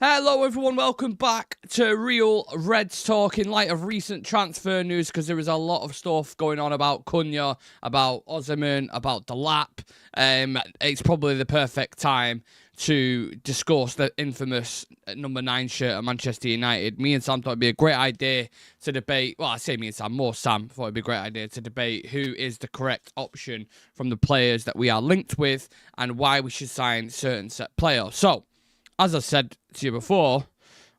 Hello everyone, welcome back to Real Reds Talk in light of recent transfer news, because there is a lot of stuff going on about Cunha, about Osimhen, about Delap. It's probably the perfect time to discuss the infamous number 9 shirt at Manchester United. Me and Sam thought it'd be a great idea to debate, well, I say me and Sam, more Sam thought it'd be a great idea to debate who is the correct option from the players that we are linked with and why we should sign certain set players. So, as I said to you before,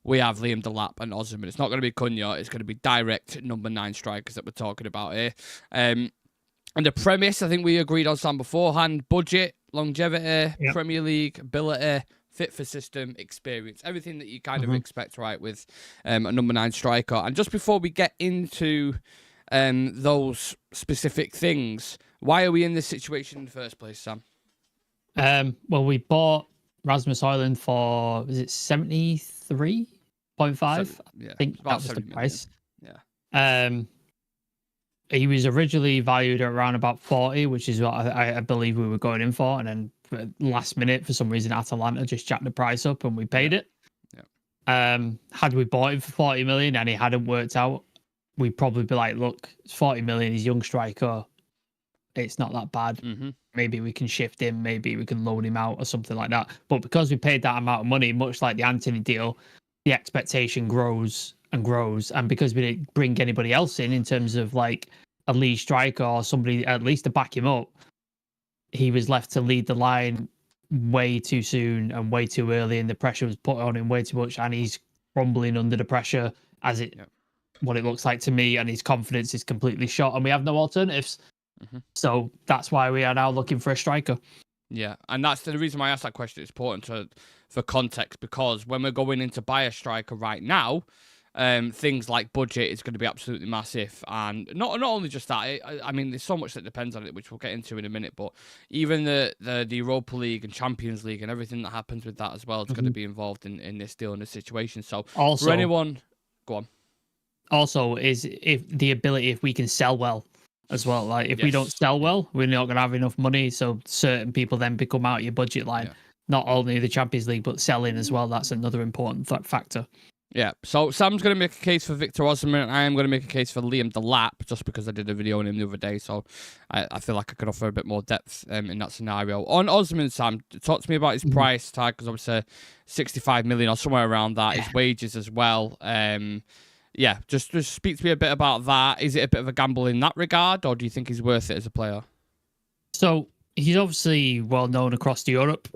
we have Liam Delap and Osimhen. It's not going to be Cunha. It's going to be direct number 9 strikers that we're talking about here. And the premise, I think we agreed on Sam beforehand, budget, longevity, Premier League, ability, fit for system, experience. Everything that you kind of expect, right, with a number 9 striker. And just before we get into those specific things, why are we in this situation in the first place, Sam? Well, we bought Rasmus Højlund for, was it 73.5? Yeah, I think that was the price. Yeah. He was originally valued at around about 40, which is what I believe we were going in for. And then last minute, for some reason, Atalanta just jacked the price up and we paid it. Yeah. Had we bought him for 40 million and he hadn't worked out, we'd probably be like, look, it's 40 million, he's a young striker. It's not that bad. Maybe we can shift him. Maybe we can loan him out or something like that. But because we paid that amount of money, much like the Anthony deal, the expectation grows and grows. And because we didn't bring anybody else in terms of like a lead striker or somebody at least to back him up, he was left to lead the line way too soon and way too early. And the pressure was put on him way too much. And he's crumbling under the pressure what it looks like to me. And his confidence is completely shot. And we have no alternatives. So that's why we are now looking for a striker. Yeah, and that's the reason why I asked that question. It's important for context, because when we're going in to buy a striker right now, things like budget is going to be absolutely massive. And not only just that, I mean, there's so much that depends on it, which we'll get into in a minute, but even the Europa League and Champions League and everything that happens with that as well is going to be involved in this deal and this situation. So also, for anyone, go on. Also, is if the ability, if we can sell well as well. Like if we don't sell well, we're not going to have enough money. So certain people then become out of your budget line. Not only the Champions League, but selling as well. That's another important factor. Yeah. So Sam's going to make a case for Victor Osimhen. I am going to make a case for Liam Delap, just because I did a video on him the other day. So I feel like I could offer a bit more depth in that scenario. On Osimhen, Sam, talk to me about his price tag, because obviously 65 million or somewhere around that. His wages as well. Yeah, just speak to me a bit about that. Is it a bit of a gamble in that regard, or do you think he's worth it as a player? So he's obviously well known across Europe.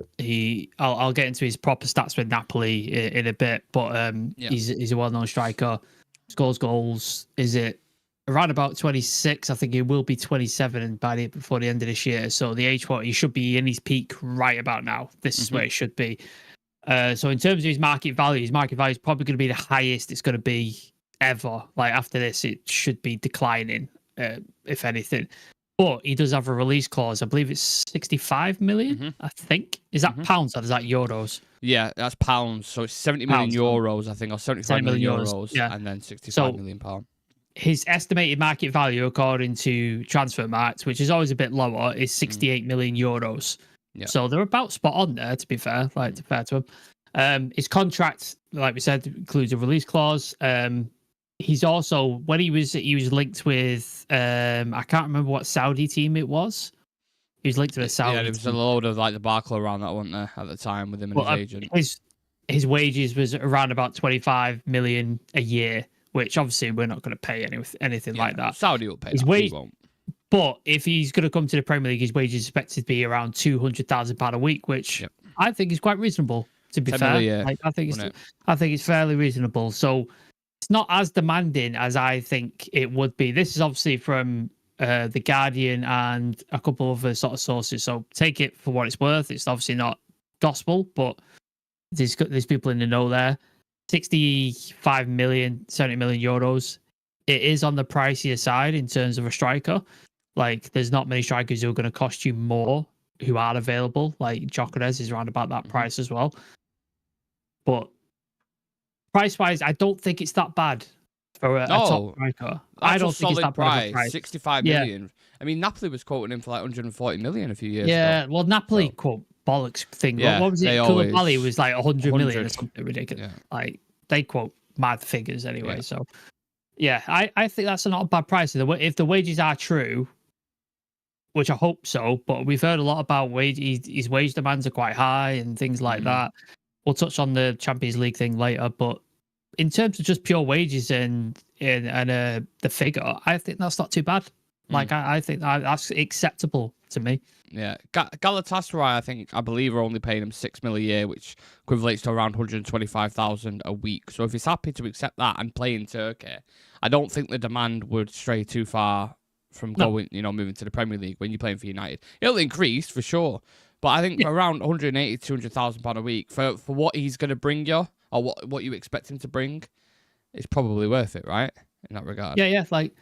I'll get into his proper stats with Napoli in a bit, but he's a well known striker. Scores goals. Is it around about 26? I think he will be 27 before the end of this year. So the age what he should be in his peak right about now. This is where it should be. So in terms of his market value is probably going to be the highest it's going to be ever. Like after this, it should be declining, if anything. But he does have a release clause. I believe it's 65 million. I think is that pounds or is that euros? Yeah, that's pounds. So it's 70 million euros, I think, or 75 million euros, and then 65 million pounds. His estimated market value, according to Transfermarkt, which is always a bit lower, is 68 million euros. Yeah. So they're about spot on there, to be fair. Like to fair to him. His contract, like we said, includes a release clause. He's also, when he was linked with I can't remember what Saudi team it was. He was linked to a Saudi. Yeah, there was a load of like the Barclay around that, wasn't there, at the time with him and his agent. His wages was around about 25 million a year, which obviously we're not going to pay anything like that. Saudi will pay his that, wage, won't. But if he's going to come to the Premier League, his wages is expected to be around £200,000 a week, which I think is quite reasonable. To be fair, I think it's fairly reasonable. So it's not as demanding as I think it would be. This is obviously from The Guardian and a couple of other sort of sources. So take it for what it's worth. It's obviously not gospel, but there's people in the know there. 65 million, 70 million euros. It is on the pricier side in terms of a striker. Like, there's not many strikers who are going to cost you more who are available. Like, Gyökeres is around about that price as well. But price-wise, I don't think it's that bad for a top striker. I don't think it's that bad of a price. 65 million. I mean, Napoli was quoting him for like 140 million a few years ago. Yeah, well, Napoli quote bollocks thing. Yeah, What was it? Koulibaly was like 100 million or something ridiculous. Yeah. Like they quote mad figures anyway. Yeah. So yeah, I think that's not a bad price. If the wages are true, which I hope so, but we've heard a lot about his wage demands are quite high and things like that. We'll touch on the Champions League thing later, but in terms of just pure wages and the figure, I think that's not too bad. Like I think that's acceptable to me. Yeah, Galatasaray, I believe, are only paying him $6 million a year, which equates to around 125,000 a week. So if he's happy to accept that and play in Turkey, I don't think the demand would stray too far from moving to the Premier League when you're playing for United. It'll increase for sure, but I think around 180,000 to 200,000 pound a week for what he's going to bring you or what you expect him to bring, it's probably worth it, right? In that regard. Yeah, like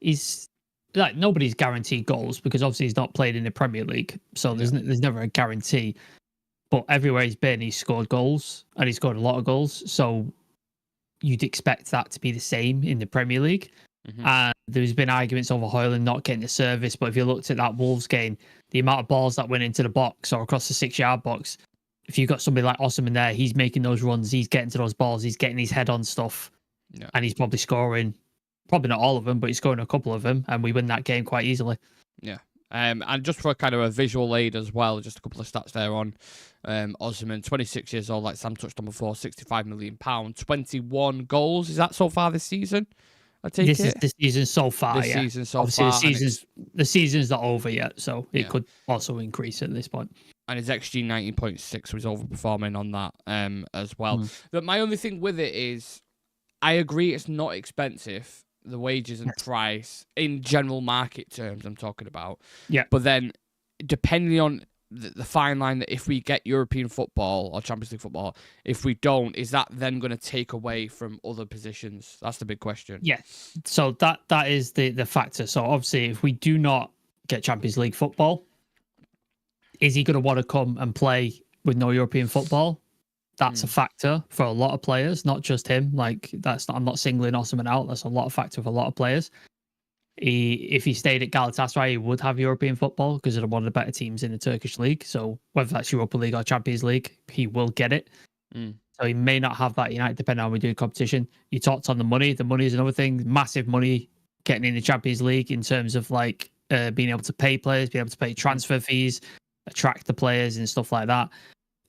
he's. Like nobody's guaranteed goals because obviously he's not played in the Premier League, so there's never a guarantee. But everywhere he's been, he's scored goals and he's scored a lot of goals. So you'd expect that to be the same in the Premier League. And there's been arguments over Højlund not getting the service, but if you looked at that Wolves game, the amount of balls that went into the box or across the 6-yard box, if you've got somebody like Osimhen there, he's making those runs, he's getting to those balls, he's getting his head on stuff, and he's probably scoring. Probably not all of them, but he's scoring a couple of them, and we win that game quite easily. Yeah. And just for kind of a visual aid as well, just a couple of stats there on Osimhen, 26 years old, like Sam touched on before, £65 million, 21 goals. Is that so far this season? I take this it. Is the season so far. Obviously, the season's not over yet, so it could also increase at this point. And his XG 19.6 was overperforming on that as well. But my only thing with it is, I agree it's not expensive. The wages and price in general market terms I'm talking about. Yeah. But then depending on the fine line that if we get European football or Champions League football, if we don't, is that then going to take away from other positions? That's the big question. Yeah. So that is the factor. So obviously if we do not get Champions League football, is he going to want to come and play with no European football? That's a factor for a lot of players, not just him. Like I'm not singling Osimhen out. That's a lot of factor for a lot of players. If he stayed at Galatasaray, he would have European football because they're one of the better teams in the Turkish league. So whether that's Europa League or Champions League, he will get it. So he may not have that United, depending on how we do competition. You talked on the money. The money is another thing. Massive money getting in the Champions League in terms of like being able to pay players, being able to pay transfer fees, attract the players and stuff like that.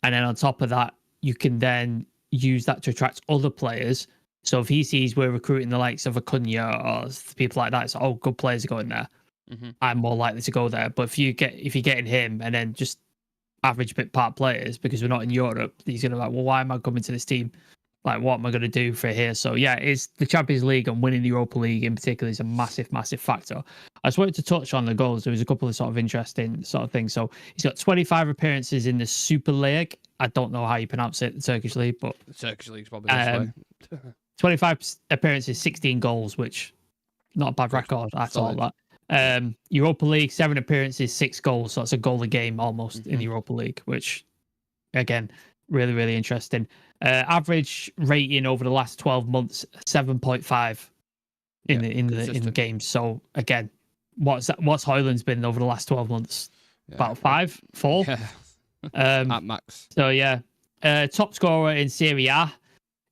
And then on top of that, you can then use that to attract other players. So if he sees we're recruiting the likes of Acuna or people like that, it's like, good players are going there. I'm more likely to go there. But if you're getting him and then just average bit part players because we're not in Europe, he's gonna be like, well, why am I coming to this team? Like, what am I gonna do for here? So yeah, it's the Champions League and winning the Europa League in particular is a massive, massive factor. I just wanted to touch on the goals. There was a couple of sort of interesting sort of things. So he's got 25 appearances in the Super League. I don't know how you pronounce it, the Turkish league, but the Turkish league's probably this way. 25 appearances, 16 goals, which not a bad record at all. That Europa League, 7 appearances, 6 goals. So it's a goal a game almost in the Europa League, which again, really, really interesting. Average rating over the last 12 months, 7.5 in the games. So again, what's Højlund's been over the last 12 months? About 5, 4. Yeah. At max. So yeah, top scorer in Serie A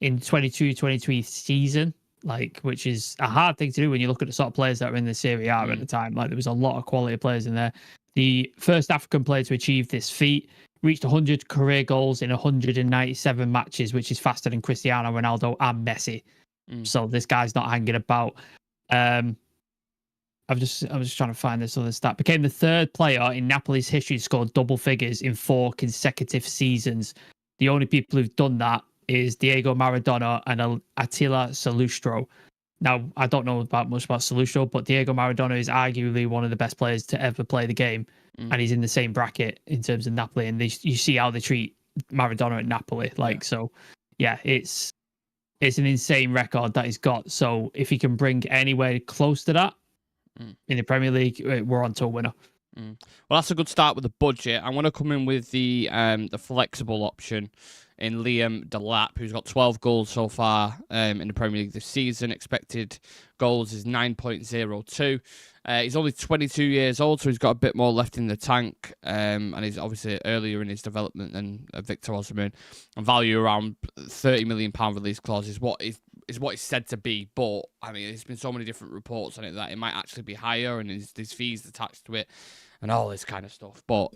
in 22-23 season, like, which is a hard thing to do when you look at the sort of players that were in the Serie A at the time. Like, there was a lot of quality players in there. The first African player to achieve this feat, reached 100 career goals in 197 matches, which is faster than Cristiano Ronaldo and Messi. So this guy's not hanging about. I was just trying to find this other stat. Became the 3rd player in Napoli's history to score double figures in 4 consecutive seasons. The only people who've done that is Diego Maradona and Attila Salustro. Now, I don't know much about Salustro, but Diego Maradona is arguably one of the best players to ever play the game, and he's in the same bracket in terms of Napoli. And you see how they treat Maradona at Napoli. So yeah, it's an insane record that he's got. So if he can bring anywhere close to that in the Premier League, we're on to a winner. Well, that's a good start with the budget. I want to come in with the flexible option in Liam Delap, who's got 12 goals so far in the Premier League this season. Expected goals is 9.02. He's only 22 years old, so he's got a bit more left in the tank, and he's obviously earlier in his development than Victor Osimhen. And value around £30 million release clause is what it's said to be. But I mean, there's been so many different reports on it that it might actually be higher, and there's fees attached to it, and all this kind of stuff. But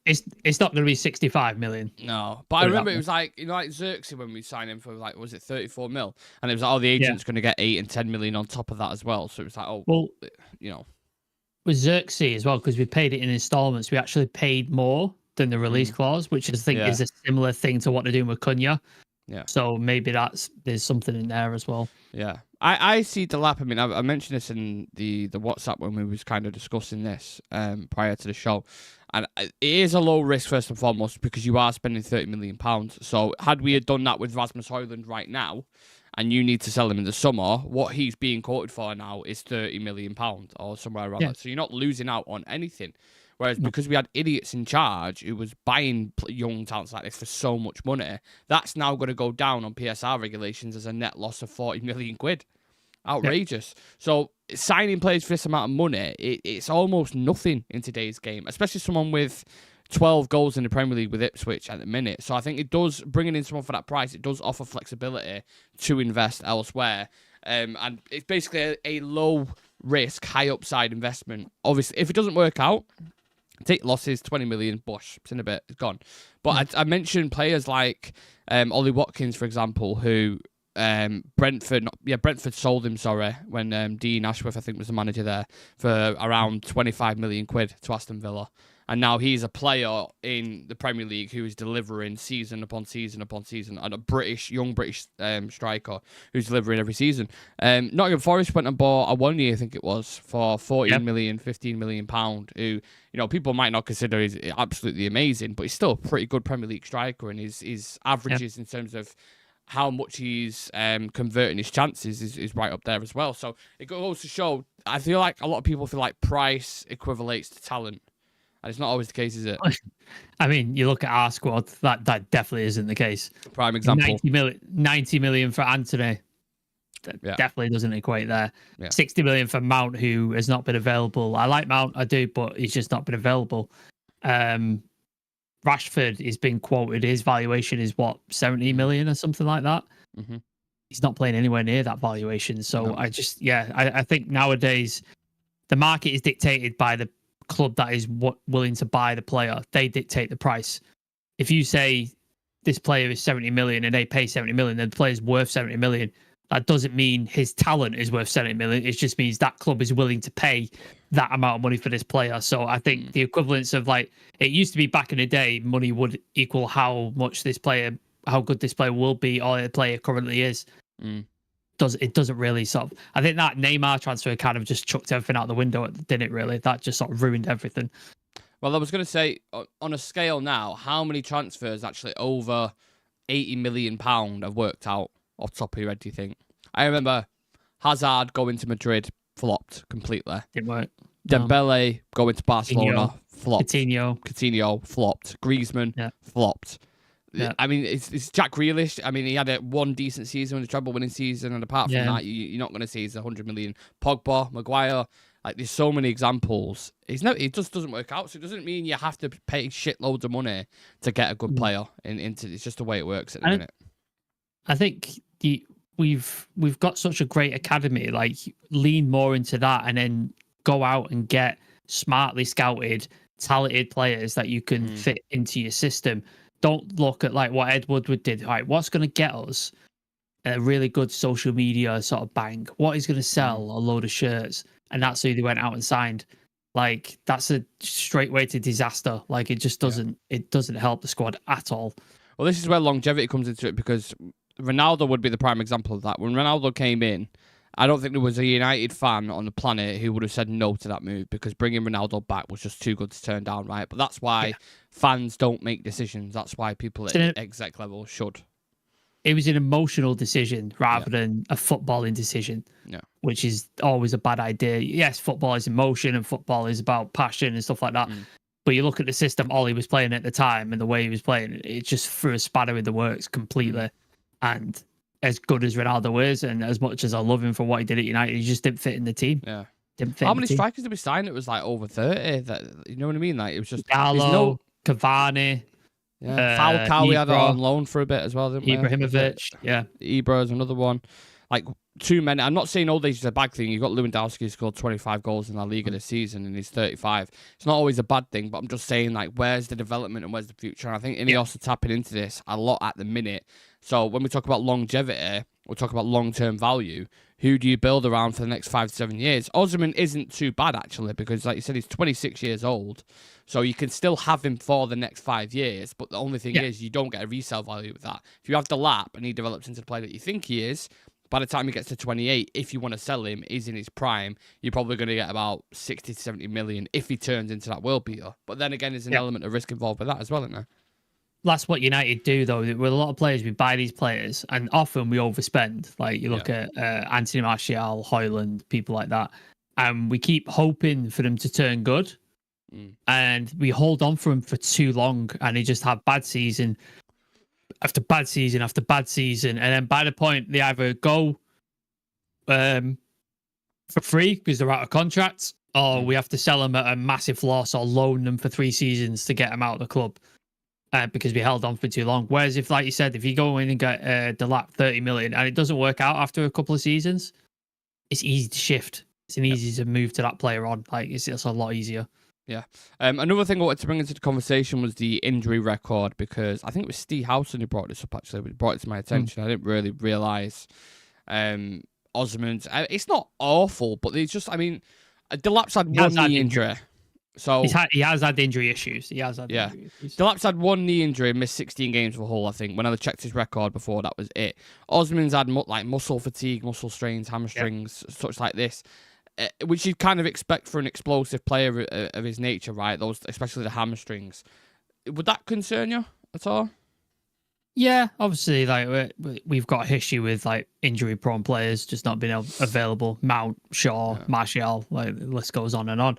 it's not going to be 65 million. No, but I remember it was like, like Xerxes when we signed him for like, was it 34 mil? And it was like, oh, the agent's going to get 8 and 10 million on top of that as well. So it was like, oh, well, with Xerxes as well, because we paid it in installments, we actually paid more than the release clause, which I think is a similar thing to what they're doing with Cunha. Yeah. So maybe there's something in there as well. Yeah. I see Delap. I mean, I mentioned this in the WhatsApp when we was kind of discussing this prior to the show. And it is a low risk, first and foremost, because you are spending £30 million. So had we had done that with Rasmus Højlund right now, and you need to sell him in the summer, what he's being quoted for now is £30 million or somewhere around that. So you're not losing out on anything. Whereas because we had idiots in charge who was buying young talents like this for so much money, that's now going to go down on PSR regulations as a net loss of 40 million quid. Outrageous. Yeah. So signing players for this amount of money, it's almost nothing in today's game, especially someone with 12 goals in the Premier League with Ipswich at the minute. So I think it does, bringing in someone for that price, it does offer flexibility to invest elsewhere. And it's basically a low risk, high upside investment. Obviously, if it doesn't work out, take losses, 20 million, bush, it's in a bit, it's gone. But I mentioned players like Ollie Watkins, for example, who Brentford sold him, when Dean Ashworth, I think, was the manager there, for around 25 million quid to Aston Villa. And now he's a player in the Premier League who is delivering season upon season upon season, and a young British striker who's delivering every season. Nottingham Forest went and bought a 1 year, I think it was, for 14 million, 15 million pound, who, people might not consider is absolutely amazing, but he's still a pretty good Premier League striker, and his averages in terms of how much he's converting his chances is right up there as well. So it goes to show, I feel like a lot of people feel like price equivalates to talent. And it's not always the case, is it? I mean, you look at our squad, that definitely isn't the case. Prime example. 90 million for Anthony. Definitely doesn't equate there. Yeah. 60 million for Mount, who has not been available. I like Mount, I do, but he's just not been available. Rashford has been quoted. His valuation is 70 million or something like that. Mm-hmm. He's not playing anywhere near that valuation. So I think nowadays the market is dictated by the club that is willing to buy the player. They dictate the price. If you say this player is 70 million and they pay 70 million, then the player's worth 70 million. That doesn't mean his talent is worth 70 million. It just means that club is willing to pay that amount of money for this player. So I think the equivalence of, like, it used to be back in the day, money would equal how good this player will be, or the player currently is. It doesn't really sort of. I think that Neymar transfer kind of just chucked everything out the window, didn't it? Really, that just sort of ruined everything. Well, I was going to say, on a scale now, how many transfers actually over £80 million have worked out off the top of your head, do you think? I remember Hazard going to Madrid, flopped completely. Didn't work. Dembele going to Barcelona, flopped. Coutinho, flopped. Griezmann, flopped. Yeah. I mean, it's Jack Grealish. I mean, he had one decent season, a treble-winning season, and apart from that, you're not going to see he's 100 million. Pogba, Maguire, like, there's so many examples. It just doesn't work out. So it doesn't mean you have to pay shitloads of money to get a good player. It's just the way it works at the minute. I think we've got such a great academy. Like, lean more into that, and then go out and get smartly scouted, talented players that you can fit into your system. Don't look at like what Ed Woodward did. Right, what's going to get us a really good social media sort of bang? What is going to sell a load of shirts? And that's who they went out and signed. Like, that's a straight way to disaster. Like, it just doesn't. It doesn't help the squad at all. Well, this is where longevity comes into it, because Ronaldo would be the prime example of that. When Ronaldo came in, I don't think there was a United fan on the planet who would have said no to that move, because bringing Ronaldo back was just too good to turn down, right? But that's why fans don't make decisions. That's why people at exec level should. It was an emotional decision rather than a footballing decision, which is always a bad idea. Yes, football is emotion and football is about passion and stuff like that. But you look at the system Ollie was playing at the time and the way he was playing, it just threw a spanner in the works completely. And as good as Ronaldo is, and as much as I love him for what he did at United, he just didn't fit in the team. Yeah. Didn't fit How the many team. strikers did we sign? It was like over 30. That, you know what I mean? Like it was just Gallo, Cavani, Falcao. We had that on Ibra, loan for a bit as well, didn't we? Ibrahimovic. Yeah. Ibra is another one. Like too many. I'm not saying old age is a bad thing. You've got Lewandowski who scored 25 goals in La Liga this season and he's 35. It's not always a bad thing, but I'm just saying like where's the development and where's the future? And I think Ineos are tapping into this a lot at the minute. So when we talk about longevity, we'll talk about long-term value. Who do you build around for the next 5 to 7 years? Osimhen isn't too bad, actually, because, like you said, he's 26 years old. So you can still have him for the next 5 years. But the only thing is you don't get a resale value with that. If you have Delap and he develops into the player that you think he is, by the time he gets to 28, if you want to sell him, he's in his prime, you're probably going to get about 60 to 70 million if he turns into that world beater. But then again, there's an element of risk involved with that as well, isn't there? That's what United do, though. With a lot of players, we buy these players, and often we overspend. Like you look at Anthony Martial, Højlund, people like that, and we keep hoping for them to turn good, and we hold on for them for too long, and they just have bad season after bad season after bad season, and then by the point they either go for free because they're out of contract, or we have to sell them at a massive loss or loan them for 3 seasons to get them out of the club. Because we held on for too long. Whereas if, like you said, if you go in and get Delap 30 million and it doesn't work out after a couple of seasons, it's easy to shift. It's easy to move to that player on. Like it's a lot easier. Yeah. Another thing I wanted to bring into the conversation was the injury record, because I think it was Steve Housen who brought this up, actually. But it brought it to my attention. I didn't really realise Osimhen's... it's not awful, but it's just, I mean, Delap's had one knee injury. So he has had injury issues. Injury issues. Delap's had one knee injury, missed 16 games for Hull, I think. When I checked his record before, that was it. Osimhen's had muscle fatigue, muscle strains, hamstrings, such like this, which you kind of expect for an explosive player of his nature, right? Those, especially the hamstrings. Would that concern you at all? Yeah, obviously, like we've got a history with like injury-prone players just not being available. Mount, Shaw, Martial, like the list goes on and on.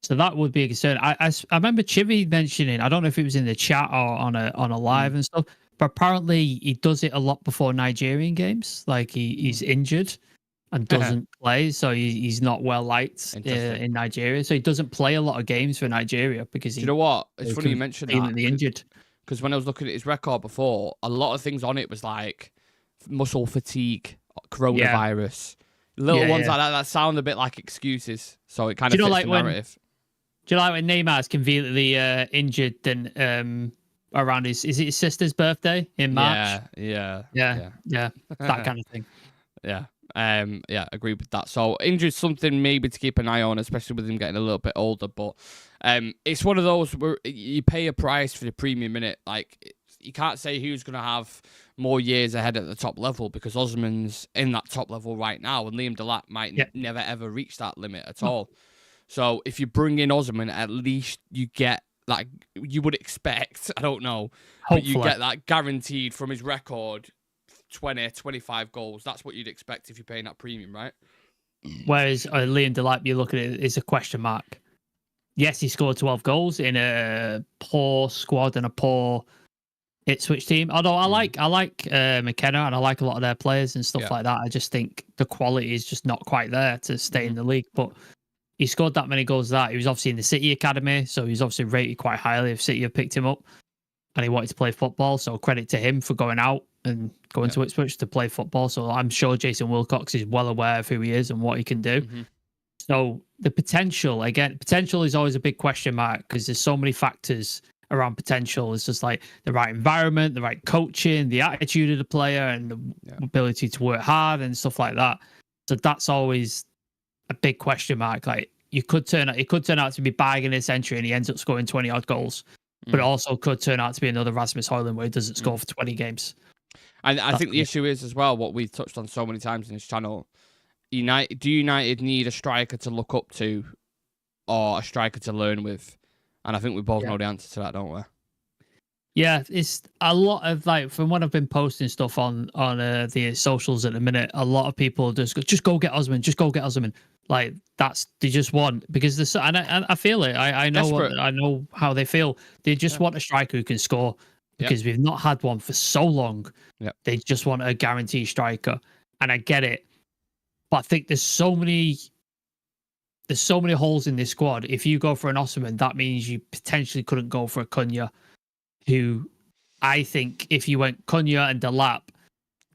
So that would be a concern. I remember Chivy mentioning, I don't know if it was in the chat or on a live and stuff, but apparently he does it a lot before Nigerian games. Like he's injured and doesn't play, so he's not well liked in Nigeria. So he doesn't play a lot of games for Nigeria because you know what? It's funny you mentioned that. Injured. Because when I was looking at his record before, a lot of things on it was like muscle fatigue, coronavirus, little ones like that sound a bit like excuses. So it kind of fits the narrative. Do you like when Neymar's conveniently injured and around is it his sister's birthday in March? Yeah. That kind of thing. Yeah. Agree with that. So injury is something maybe to keep an eye on, especially with him getting a little bit older. But it's one of those where you pay a price for the premium minute. Like you can't say who's going to have more years ahead at the top level, because Osimhen's in that top level right now, and Liam Delap might never ever reach that limit at all. So if you bring in Osimhen, at least you get like you would expect. I don't know, but you get that guaranteed from his record. 20, 25 goals. That's what you'd expect if you're paying that premium, right? Whereas Liam Delap, you look at it, it's a question mark. Yes, he scored 12 goals in a poor squad and a poor Ipswich team. Although I like McKenna and I like a lot of their players and stuff like that. I just think the quality is just not quite there to stay in the league. But he scored that many goals. That he was obviously in the City academy, so he was obviously rated quite highly if City have picked him up, and he wanted to play football. So credit to him for going out and going to Ipswich to play football. So I'm sure Jason Wilcox is well aware of who he is and what he can do. So the potential is always a big question mark, because there's so many factors around potential. It's just like the right environment, the right coaching, the attitude of the player, and the ability to work hard and stuff like that. So that's always a big question mark. Like it could turn out to be bagging this entry and he ends up scoring 20 odd goals, but it also could turn out to be another Rasmus Højlund where he doesn't score for 20 games. And I think the issue is as well, what we've touched on so many times in this channel, United need a striker to look up to or a striker to learn with? And I think we both know the answer to that, don't we? Yeah, it's a lot of, like, from when I've been posting stuff on the socials at the minute, a lot of people just go get Osimhen. Like they just want, because this, and I feel it. I know I know how they feel. They just want a striker who can score, because we've not had one for so long. They just want a guaranteed striker, and I get it. But I think there's so many there's so many holes in this squad. If you go for an Osimhen, that means you potentially couldn't go for a Cunha, who I think if you went Cunha and Delap,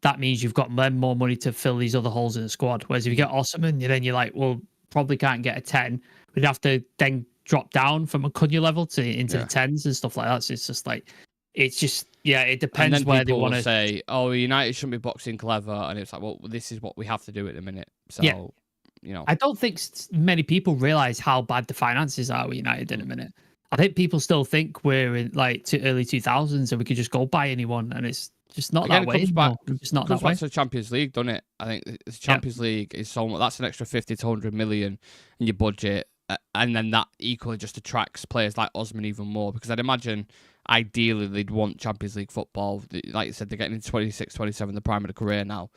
that means you've got more money to fill these other holes in the squad. Whereas if you get Osimhen, then you're like, well, probably can't get a 10. We'd have to then drop down from a Cunha level into the 10s and stuff like that. So it's just like, it depends and then where they want to say, oh, United shouldn't be boxing clever. And it's like, well, this is what we have to do at the minute. So, you know. I don't think many people realize how bad the finances are with United in a minute. I think people still think we're in like early 2000s and we could just go buy anyone, and it's just not that way. It's not that way. Comes back to the Champions League, doesn't it? I think the Champions League is so much. That's an extra 50 to 100 million in your budget, and then that equally just attracts players like Osimhen even more, because I'd imagine ideally they'd want Champions League football. Like you said, they're getting into 26, 27, the prime of the career now.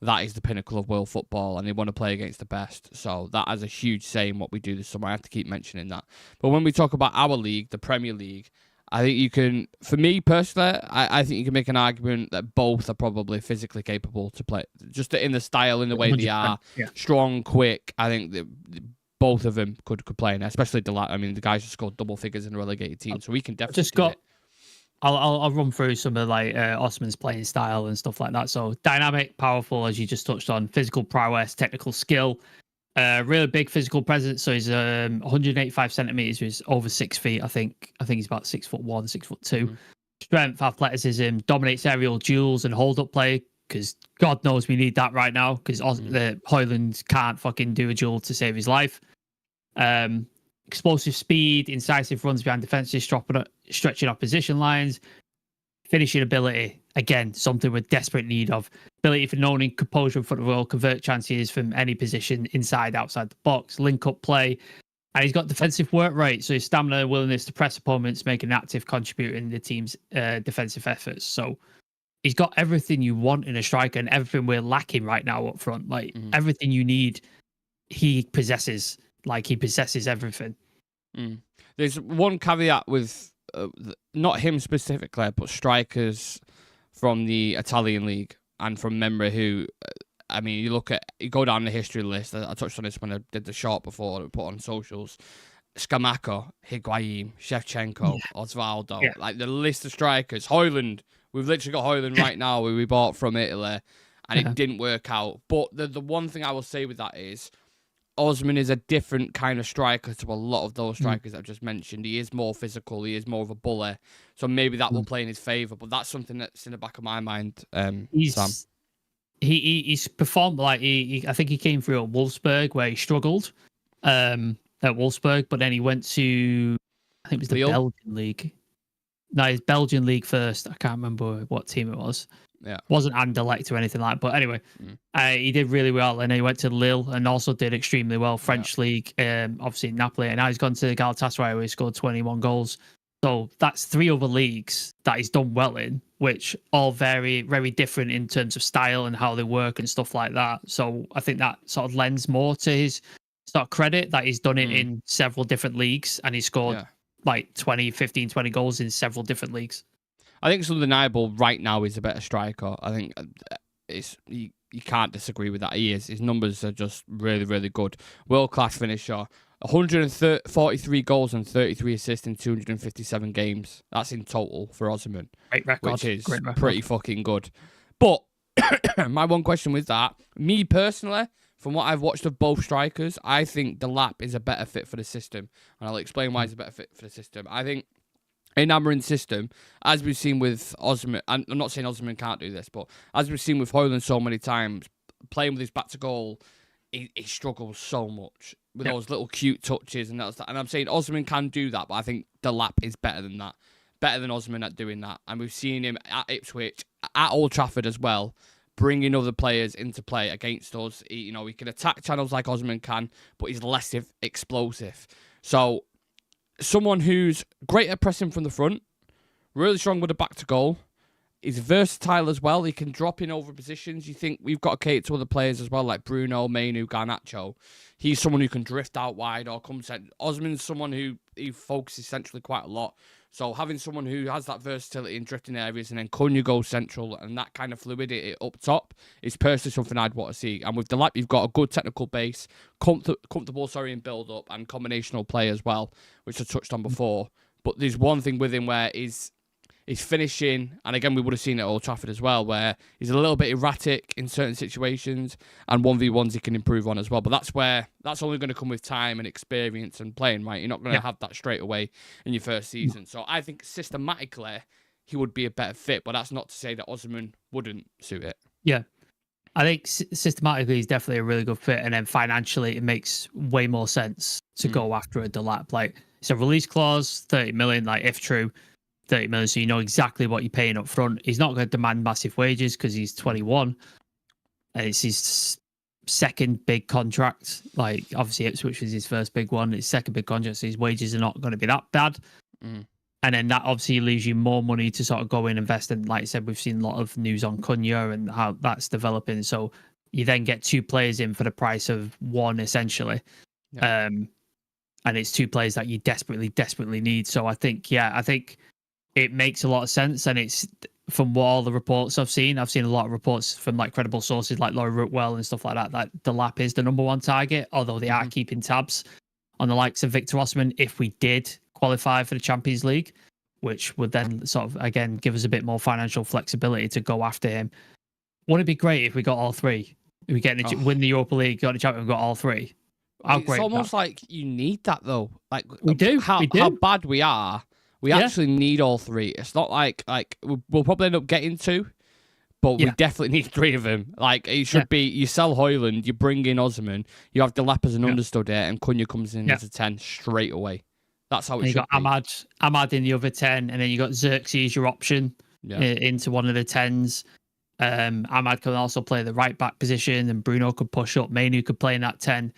That is the pinnacle of world football, and they want to play against the best. So that has a huge say in what we do this summer. I have to keep mentioning that. But when we talk about our league, the Premier League, I think you can, for me personally, I think you can make an argument that both are probably physically capable to play, just in the style, in the way they are, strong, quick. I think that both of them could play in there, especially Delap. I mean, the guys just scored double figures in a relegated team, so we can definitely do it. I'll run through some of like Osimhen's playing style and stuff like that. So dynamic, powerful, as you just touched on, physical prowess, technical skill, really big physical presence. So he's 185 centimeters, which is over 6 feet. I think he's about 6'1", 6'2". Mm-hmm. Strength, athleticism, dominates aerial duels and hold up play, because God knows we need that right now, because the Højlund can't fucking do a duel to save his life. Explosive speed, incisive runs behind defenses, stretching opposition lines, finishing ability. Again, something we're desperate need of. Ability for owning composure in front of the goal, convert chances from any position, inside, outside the box, link up play. And he's got defensive work rate, so his stamina and willingness to press opponents, make an active contributor in the team's defensive efforts. So he's got everything you want in a striker and everything we're lacking right now up front. Like everything you need, he possesses. Like he possesses everything. There's one caveat with not him specifically, but strikers from the Italian league and from memory who, I mean, you go down the history list. I touched on this when I did the short before, put on socials. Scamacca, Higuain, Shevchenko, Osvaldo, like the list of strikers. Højlund, we've literally got Højlund right now, who we bought from Italy, and it didn't work out. But the one thing I will say with that is, Osimhen is a different kind of striker to a lot of those strikers I've just mentioned. He is more physical. He is more of a bully. So maybe that will play in his favour. But that's something that's in the back of my mind, Sam. He's performed like I think he came through at Wolfsburg where he struggled at Wolfsburg, but then he went to, I think it was the Belgian league. No, his Belgian league first. I can't remember what team it was. Yeah, wasn't Anderlecht or anything like that. But anyway, he did really well, and he went to Lille and also did extremely well. French league, obviously Napoli, and now he's gone to Galatasaray where he scored 21 goals. So that's 3 other leagues that he's done well in, which all very, very different in terms of style and how they work and stuff like that. So I think that sort of lends more to his sort of credit that he's done it in several different leagues, and he scored like 15, 20 goals in several different leagues. I think it's undeniable right now he's a better striker. I think you can't disagree with that. He is. His numbers are just really, really good. World-class finisher. 143 goals and 33 assists in 257 games. That's in total for Osimhen. Great record. Which is pretty fucking good. But my one question with that, me personally, from what I've watched of both strikers, I think Delap is a better fit for the system. And I'll explain why he's a better fit for the system. I think in Amorim's system, as we've seen with Osimhen, I'm not saying Osimhen can't do this, but as we've seen with Højlund so many times, playing with his back to goal, he struggles so much with those little cute touches and that. And I'm saying Osimhen can do that, but I think Delap is better than that. Better than Osimhen at doing that. And we've seen him at Ipswich, at Old Trafford as well, bringing other players into play against us. He can attack channels like Osimhen can, but he's less explosive. So someone who's great at pressing from the front, really strong with a back to goal, is versatile as well. He can drop in over positions. You think we've got to cater to other players as well, like Bruno, Mainu, Garnacho. He's someone who can drift out wide or come centre. Osimhen's someone who he focuses centrally quite a lot. So having someone who has that versatility in drifting areas and then Cunha goes central and that kind of fluidity up top is personally something I'd want to see. And with Delap, you've got a good technical base, comfortable in build-up and combinational play as well, which I touched on before. But there's one thing with him where he's finishing, and again, we would have seen it at Old Trafford as well, where he's a little bit erratic in certain situations, and 1v1s he can improve on as well. But that's only going to come with time and experience and playing, right? You're not going to have that straight away in your first season. So I think systematically, he would be a better fit, but that's not to say that Osimhen wouldn't suit it. Yeah. I think systematically he's definitely a really good fit, and then financially it makes way more sense to go after a Delap. Like, it's a release clause, 30 million, like if true, 30 million, so you know exactly what you're paying up front. He's not going to demand massive wages because he's 21. And it's his second big contract. Like, obviously Ipswich was his first big one. His second big contract, so his wages are not going to be that bad. And then that obviously leaves you more money to sort of go in and invest in. Like I said, we've seen a lot of news on Cunha and how that's developing. So you then get 2 players in for the price of 1, essentially. Yeah. And it's 2 players that you desperately need. So I think it makes a lot of sense. And it's, from all the reports I've seen a lot of reports from like credible sources like Laurie Rootwell and stuff like that, that Delap is the number 1 target, although they are keeping tabs on the likes of Victor Osimhen if we did qualify for the Champions League, which would then sort of, again, give us a bit more financial flexibility to go after him. Wouldn't it be great if we got all 3? If we win the Europa League, got the Champions, got all 3. It's almost like you need that, though. Like, we do. How bad we are. We actually need all 3. It's not like we'll probably end up getting 2, but we definitely need 3 of them. Like, it should be, you sell Højlund, you bring in Osimhen, you have Delap as an understudy, and Cunha comes in as a 10 straight away. That's how it should be. You got Ahmad in the other 10, and then you got Xerxes, your option, into one of the 10s. Ahmad can also play the right back position, and Bruno could push up. Mainu could play in that 10.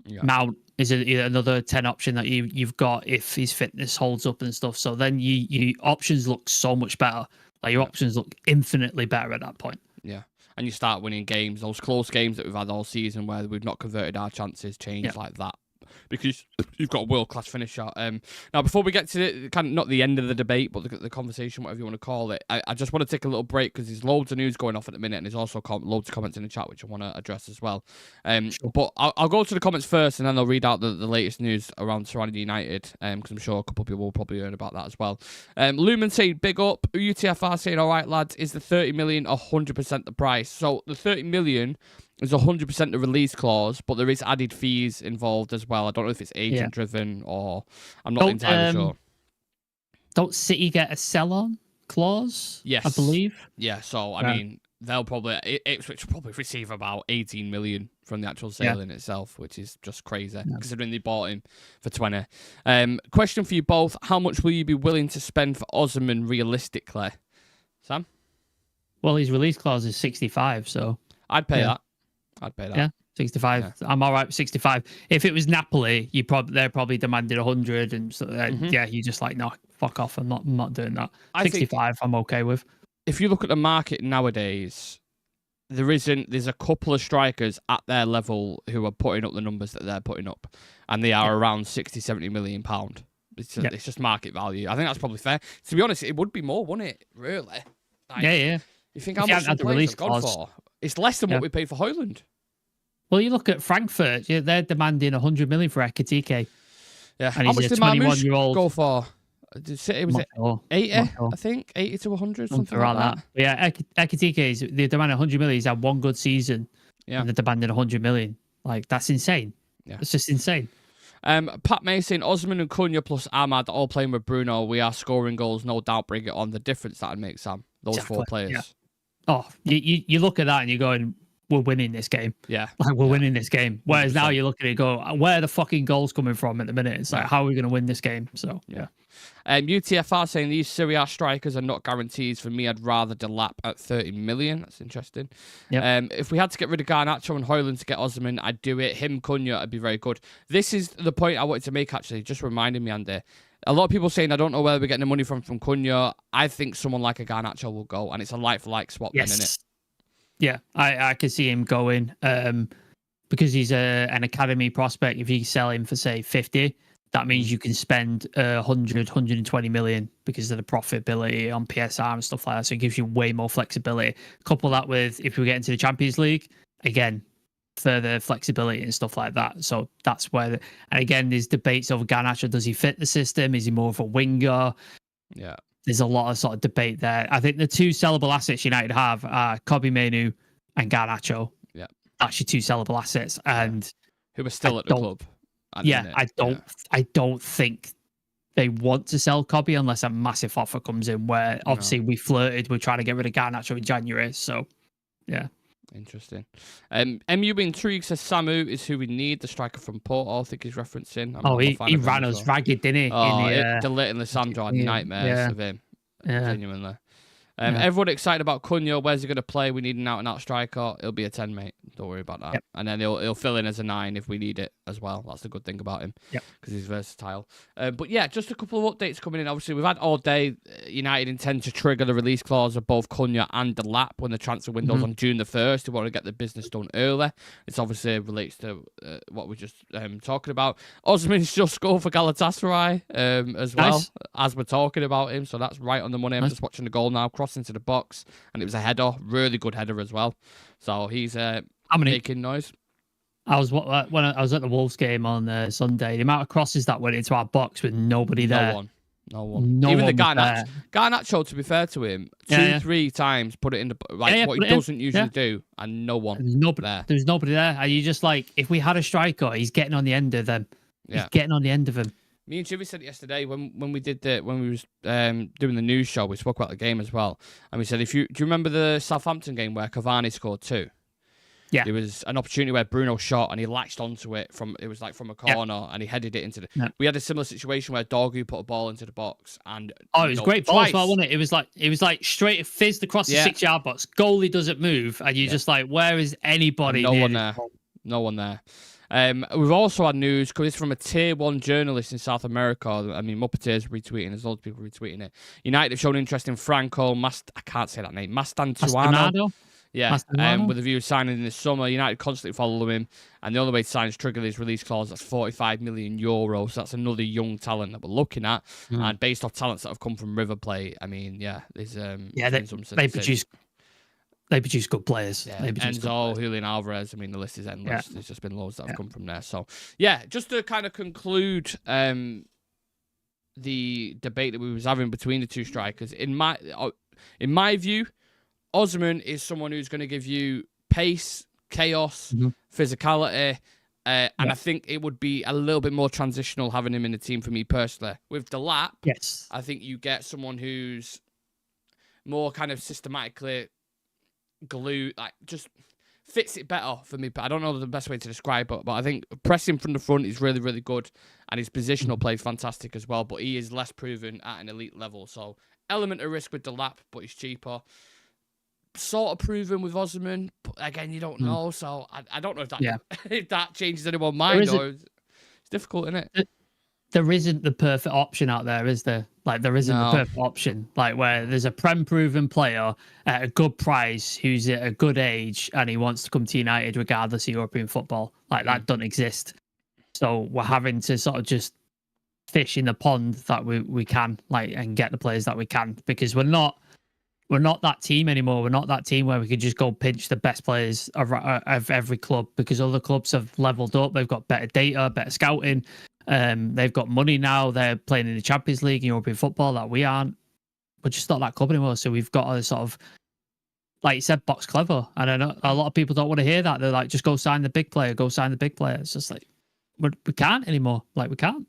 Yeah. Mount is another 10 option that you've got if his fitness holds up and stuff. So then your options look so much better. Like, your options look infinitely better at that point. Yeah. And you start winning games. Those close games that we've had all season where we've not converted our chances change like that. Because you've got a world-class finisher. Now, before we get to the, kind of not the end of the debate, but the conversation, whatever you want to call it, I just want to take a little break because there's loads of news going off at the minute, and there's also loads of comments in the chat which I want to address as well. Sure. But I'll go to the comments first, and then I'll read out the latest news around surrounding United, because I'm sure a couple of people will probably learn about that as well. Lumen saying, big up. UTFR saying, all right, lads, is the 30 million 100% the price? So the 30 million... is 100% the release clause, but there is added fees involved as well. I don't know if it's agent-driven or... I'm not entirely sure. Don't City get a sell-on clause? Yes. I believe. Yeah, so, I mean, they'll probably... Ipswich will probably receive about 18 million from the actual sale in itself, which is just crazy, considering they bought him for 20. Question for you both. How much will you be willing to spend for Osimhen realistically? Sam? Well, his release clause is 65, so... I'd pay that. I'd pay that. Yeah, 65. Yeah. I'm all right with 65. If it was Napoli, they're probably demanded 100, and so you just like, no, fuck off. I'm not doing that. 65, I'm okay with. If you look at the market nowadays, there's a couple of strikers at their level who are putting up the numbers that they're putting up, and they are around 60, 70 million pound. It's just market value. I think that's probably fair. To be honest, it would be more, wouldn't it? Really? Like, yeah. You think how much the players have gone for? It's less than what we paid for Højlund. Well, you look at Frankfurt. They're demanding 100 million for Ekitike. Yeah. And how much did Marmoush go for? Was it 80? I think 80 to 100, something around that. But yeah, Ekitike they're demanding 100 million. He's had one good season. Yeah. And they're demanding 100 million. Like, that's insane. Yeah. It's just insane. Pat Mason, Osimhen and Cunha plus Ahmad all playing with Bruno. We are scoring goals, no doubt. Bring it on. The difference that'd make, Sam. Those 4 players. Yeah. Oh, you look at that and you're going, we're winning this game. Yeah. Like, we're winning this game. Whereas 100%. Now you look at it and go, where are the fucking goals coming from at the minute? It's like, how are we going to win this game? So, yeah. UTFR saying these Serie A strikers are not guarantees. For me, I'd rather Delap at 30 million. That's interesting. Yep. If we had to get rid of Garnacho and Højlund to get Osimhen, I'd do it. Him, Cunha, would be very good. This is the point I wanted to make, actually, just reminding me, Andy. A lot of people saying, I don't know where we're getting the money from Cunha. I think someone like a Garnacho will go, and it's a like-for-like swap then, isn't it? Yeah, I can see him going because he's an academy prospect. If you sell him for, say, 50, That means you can spend 100, 120 million because of the profitability on PSR and stuff like that. So it gives you way more flexibility. Couple that with, if we get into the Champions League, again, further flexibility and stuff like that. So that's where, and again, there's debates over Garnacho. Does he fit the system? Is he more of a winger? Yeah. There's a lot of sort of debate there. I think the two sellable assets United have are Kobbie Mainoo and Garnacho. Yeah. That's your two sellable assets. And who are still at the club. Yeah, I don't think they want to sell Kobbie unless a massive offer comes in. Where obviously we flirted, we're trying to get rid of Garnacho in January. So, yeah, interesting. MU intrigues says Samu is who we need. The striker from Porto, I think he's referencing. He ran us ragged, didn't he? Oh, Delap and Lissandro had nightmares of him. Genuinely. Everyone excited about Cunha. Where's he going to play? We need an out-and-out striker. It'll be a 10, mate. Don't worry about that. Yep. And then he'll fill in as a 9 if we need it as well. That's the good thing about him. Because he's versatile. But yeah, just a couple of updates coming in. Obviously, we've had all day. United intend to trigger the release clause of both Cunha and Delap when the transfer window's on June the 1st. They want to get the business done early. This obviously relates to what we're just talking about. Osimhen's just scored for Galatasaray as well, as we're talking about him. So that's right on the money. I'm just watching the goal now. Into the box, and it was a header, really good header as well. So he's making noise. I was when I was at the Wolves game on Sunday. The amount of crosses that went into our box with nobody there. No one. Even the Garnacho, to be fair to him, 2-3 times put it in the what he doesn't usually do, and no one. There's nobody there, and you just like, if we had a striker, he's getting on the end of them. He's getting on the end of them. Me and Jimmy said it yesterday when we was doing the news show. We spoke about the game as well, and we said, do you remember the Southampton game where Cavani scored 2? Yeah, there was an opportunity where Bruno shot and he latched onto it from a corner and he headed it into the. Yeah. We had a similar situation where Dorgu put a ball into the box and it was great ball as well, wasn't it? It was like straight fizzed across the 6-yard box. Goalie doesn't move, and you're just like, where is anybody? And no one there. We've also had news because it's from a tier 1 journalist in South America. I mean, Muppeteer's retweeting. There's loads of people retweeting it. United have shown interest in Franco I can't say that name. Mastantuano. Yeah, with a view of signing in the summer. United constantly follow him, and the only way to sign is trigger this release clause. That's 45 million euros. So that's another young talent that we're looking at, and based off talents that have come from River Plate. I mean, there's They produce good players. Yeah. Enzo, Julian Alvarez. I mean, the list is endless. There's just been loads that have come from there. So, just to kind of conclude the debate that we was having between the two strikers, in my view, Osimhen is someone who's going to give you pace, chaos, physicality, and I think it would be a little bit more transitional having him in the team for me personally. With Delap, I think you get someone who's more kind of systematically just fits it better for me. But I don't know the best way to describe it, but I think pressing from the front is really, really good, and his positional play is fantastic as well, but he is less proven at an elite level. So element of risk with Delap, but he's cheaper. Sort of proven with Osimhen, but again, you don't know. So I don't know if that if that changes anyone's mind, or it's difficult, isn't it? There isn't the perfect option out there, is there? Like, there isn't the perfect option. Like, where there's a Prem-proven player at a good price who's at a good age and he wants to come to United regardless of European football. Like, that doesn't exist. So we're having to sort of just fish in the pond that we can, like, and get the players that we can, because we're not that team anymore. We're not that team where we could just go pinch the best players of every club, because other clubs have leveled up. They've got better data, better scouting. They've got money now. They're playing in the Champions League and European football that we aren't. We're just not that club anymore. So we've got to sort of, like you said, box clever. And I know a lot of people don't want to hear that. They're like, just go sign the big player. Go sign the big player. It's just like, we can't anymore. Like, we can't.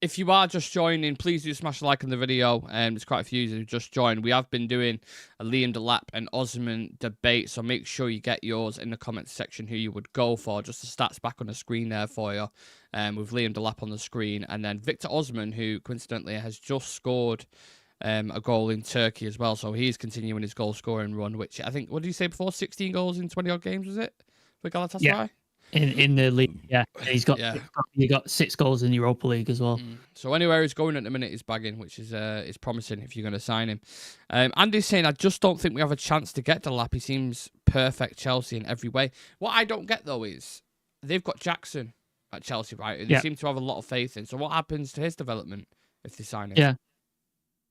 If you are just joining, please do smash a like on the video. There's quite a few who just joined. We have been doing a Liam Delap and Osimhen debate, so make sure you get yours in the comments section who you would go for. Just the stats back on the screen there for you, with Liam Delap on the screen. And then Victor Osimhen, who coincidentally has just scored a goal in Turkey as well. So he's continuing his goal-scoring run, which I think, what did you say before? 16 goals in 20-odd games, was it? For Galatasaray? Yeah. In the league, he got 6 goals in the Europa League as well. So anywhere he's going at the minute is bagging, which is promising if you're going to sign him. Andy's saying, I just don't think we have a chance to get Delap. He seems perfect Chelsea in every way. What I don't get though is they've got Jackson at Chelsea, right? And they seem to have a lot of faith in. So what happens to his development if they sign him? Yeah.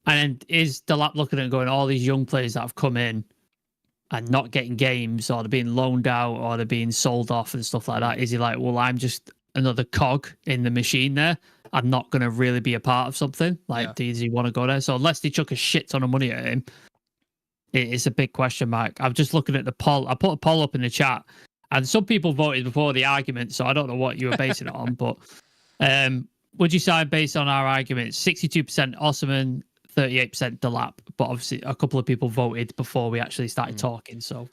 And is Delap looking at going, all these young players that have come in and not getting games, or they're being loaned out, or they're being sold off and stuff like that? Is he like, well, I'm just another cog in the machine there. I'm not going to really be a part of something. Like, does he want to go there? So unless they chuck a shit ton of money at him, it's a big question mark. I'm just looking at the poll. I put a poll up in the chat, and some people voted before the argument, so I don't know what you were basing it on. But would you sign based on our argument? 62% Osimhen, 38% Delap. But obviously, a couple of people voted before we actually started talking. So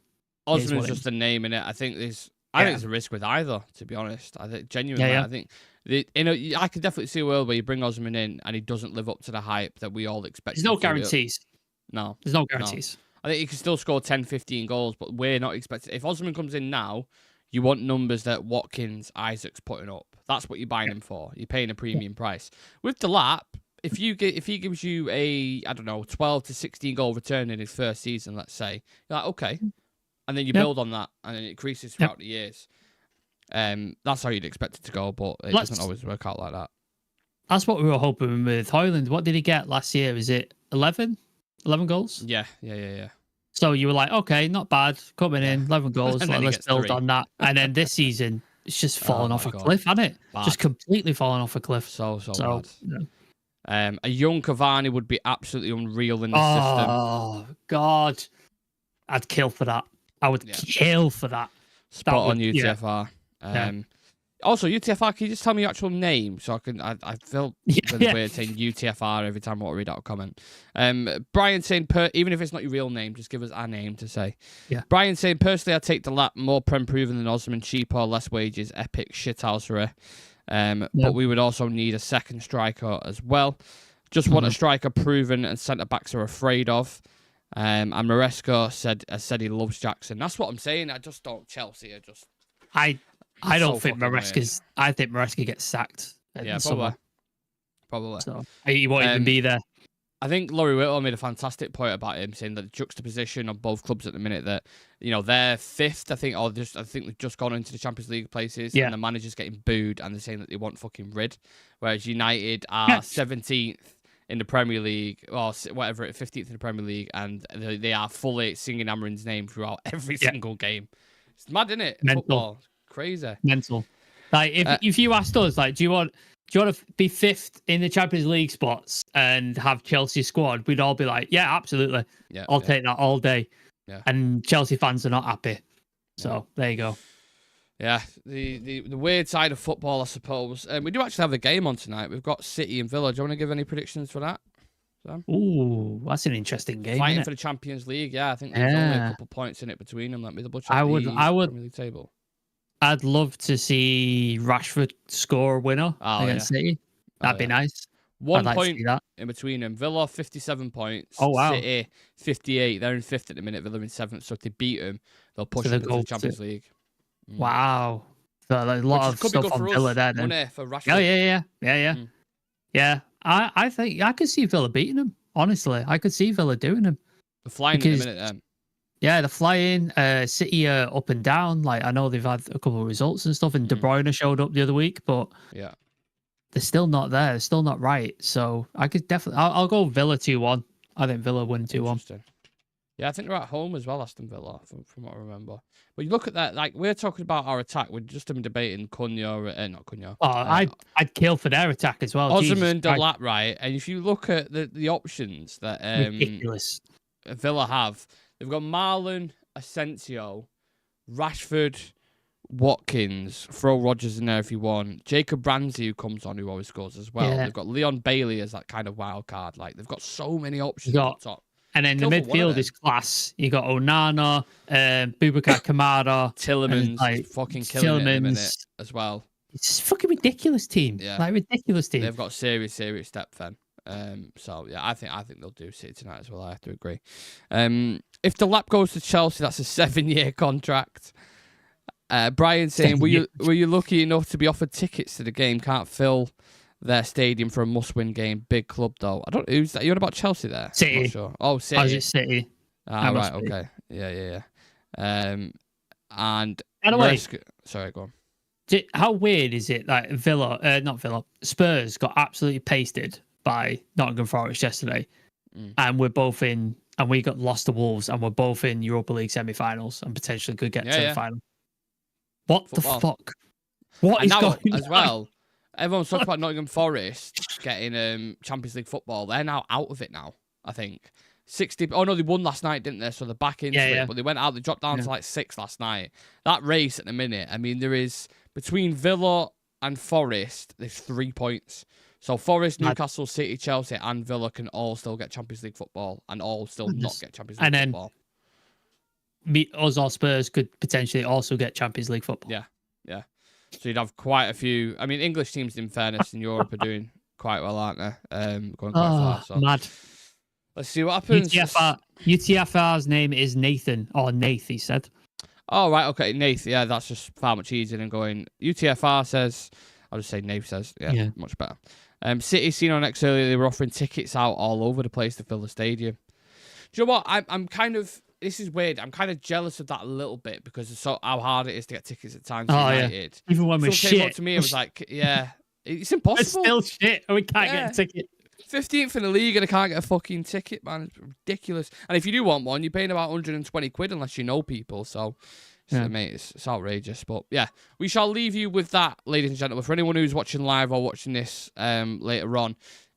Osimhen's just a name in it. I think there's a risk with either, to be honest. I think genuinely, I think I could definitely see a world where you bring Osimhen in and he doesn't live up to the hype that we all expect. There's no guarantees. No. There's no guarantees. No. I think he can still score 10, 15 goals, but we're not expecting. If Osimhen comes in now, you want numbers that Watkins, Isaac's putting up. That's what you're buying him for. You're paying a premium price. With Delap, if he gives you a, I don't know, 12 to 16 goal return in his first season, let's say, you're like, okay. And then you build on that, and then it increases throughout the years. That's how you'd expect it to go, but it doesn't always work out like that. That's what we were hoping with Højlund. What did he get last year? Is it 11? 11 goals? Yeah. So you were like, okay, not bad. Coming in, 11 goals. Like, let's build 3 on that. And then this season, it's just fallen off a cliff, hasn't it? Bad. Just completely fallen off a cliff. So bad. Yeah. A young Cavani would be absolutely unreal in the system. Oh, God. I'd kill for that. I would kill for that. Spot on UTFR. Also, UTFR, can you just tell me your actual name so I can? I feel really weird saying UTFR every time I want to read out a comment. Brian saying, even if it's not your real name, just give us our name to say. Yeah. Brian saying, personally, I take Delap, more prem proven than Osimhen, cheaper, less wages, epic shithousery. But we would also need a second striker as well. Just want a striker proven and centre backs are afraid of. And Maresca said he loves Jackson. That's what I'm saying. I just don't. Chelsea are just. I don't think Maresca's. I think Maresca gets sacked. Probably. So he won't even be there. I think Laurie Whittle made a fantastic point about him, saying that the juxtaposition of both clubs at the minute, that they're fifth, I think they've just gone into the Champions League places, and the manager's getting booed, and they're saying that they want fucking rid, whereas United are 17th in the Premier League, or whatever, 15th in the Premier League, and they are fully singing Amarin's name throughout every single game. It's mad, isn't it? Mental. Football. Crazy. Mental. Like, if you asked us, like, do you want to be fifth in the Champions League spots and have Chelsea squad? We'd all be like, yeah, absolutely. Yeah, I'll take that all day. Yeah. And Chelsea fans are not happy. So there you go. Yeah, the weird side of football, I suppose. We do actually have a game on tonight. We've got City and Villa. Do you want to give any predictions for that, Sam? Ooh, that's an interesting game. Fighting for the Champions League, I think there's only a couple points in it between them. Let me double check the Premier League table. I'd love to see Rashford score a winner against City. That'd be nice. 1 point in between them. Villa 57 points. Oh wow. City 58. They're in fifth at the minute. Villa in seventh. So if they beat them, they'll push them into the Champions League. Wow. So a lot of stuff on Villa there. Then. For Rashford. Yeah. I think I could see Villa beating them. Honestly, I could see Villa doing them. They're flying in a minute. Yeah, they're flying. City are up and down. Like, I know they've had a couple of results and stuff, and De Bruyne showed up the other week, but they're still not there. They're still not right. So I could definitely. I'll go Villa 2-1. I think Villa win 2-1. Yeah, I think they're at home as well, Aston Villa, from what I remember. But you look at that, like, we're talking about our attack. We're just debating Cunha, not Cunha. Oh, I'd kill for their attack as well. Osimhen, Delap, right? And if you look at the options that ridiculous Villa have, they've got Marlon, Asensio, Rashford, Watkins, throw Rodgers in there if you want. Jacob Ramsey, who comes on, who always scores as well. Yeah. They've got Leon Bailey as that kind of wild card. Like, they've got so many options at the top. And then the midfield is class. You got Onana, Boubacar Kamara, Tillemans, fucking killing it in a minute as well. It's a fucking ridiculous team. Yeah. Like, ridiculous team. They've got serious depth then. So yeah, I think they'll do City tonight as well. I have to agree. If Delap goes to Chelsea, that's a 7-year contract. Brian saying, were you lucky enough to be offered tickets to the game? Can't fill their stadium for a must-win game. Big club though. I don't. Who's that? You're about Chelsea there? City. I'm not sure. Oh, City. Oh, is it City? Right. Okay. Yeah. And by the way, sorry, go on. How weird is it that Spurs got absolutely pasted by Nottingham Forest yesterday, and we're both in, and we got lost to Wolves, and we're both in Europa League semi-finals and potentially could get to the final. What Football. The fuck? What is going on? As well, everyone's talking about Nottingham Forest getting Champions League football. They're now out of it now, I think. 60. Oh, no, they won last night, didn't they? So they're back into it. But they went out. They dropped down to like 6 last night. That race at the minute, I mean, there is, between Villa and Forest, there's 3 points. So Forest, Newcastle, City, Chelsea, and Villa can all still get Champions League football and all still not get Champions League football. Us or Spurs could potentially also get Champions League football. Yeah. So you'd have quite a few. I mean, English teams, in fairness, in Europe are doing quite well, aren't they? Going quite far. So. Mad. Let's see what happens. UTFR's name is Nathan, or Nath, he said. Oh, right, okay, Nath. Yeah, that's just far much easier than going. UTFR says, I'll just say Nath says. Yeah, much better. City, seen on X earlier, they were offering tickets out all over the place to fill the stadium. Do you know what? I'm kind of, this is weird. I'm kind of jealous of that a little bit because it's so how hard it is to get tickets at times. United. Yeah. Even when we're shit. Came up to me, it was like, it's impossible. It's still shit, and we can't get a ticket. 15th in the league and I can't get a fucking ticket, man. It's ridiculous. And if you do want one, you're paying about 120 quid unless you know people. So, mate, it's outrageous. But yeah, we shall leave you with that, ladies and gentlemen. For anyone who's watching live or watching this later on,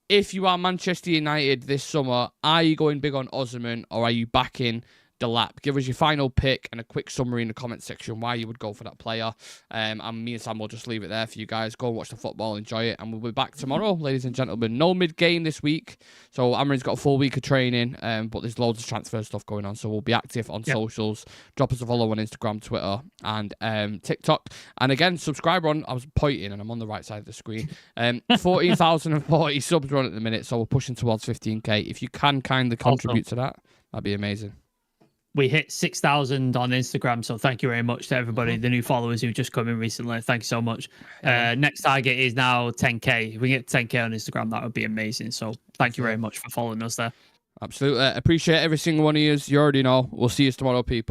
if you are Manchester United this summer, are you going big on Osimhen or are you backing Delap? Give us your final pick and a quick summary in the comment section why you would go for that player. And me and Sam will just leave it there for you guys. Go and watch the football, enjoy it, and we'll be back tomorrow, ladies and gentlemen. No mid-game this week, so Amarin's got a full week of training, but there's loads of transfer stuff going on, so we'll be active on socials. Drop us a follow on Instagram, Twitter, and TikTok. And again, subscribe on. I was pointing, and I'm on the right side of the screen. 14,040 subs we're on at the minute, so we're pushing towards 15k. If you can kindly contribute to that, that'd be amazing. We hit 6,000 on Instagram, so thank you very much to everybody, the new followers who've just come in recently. Thank you so much. Next target is now 10k. If we get 10k on Instagram, that would be amazing. So thank you very much for following us there. Absolutely. Appreciate every single one of you. You already know. We'll see you tomorrow, people.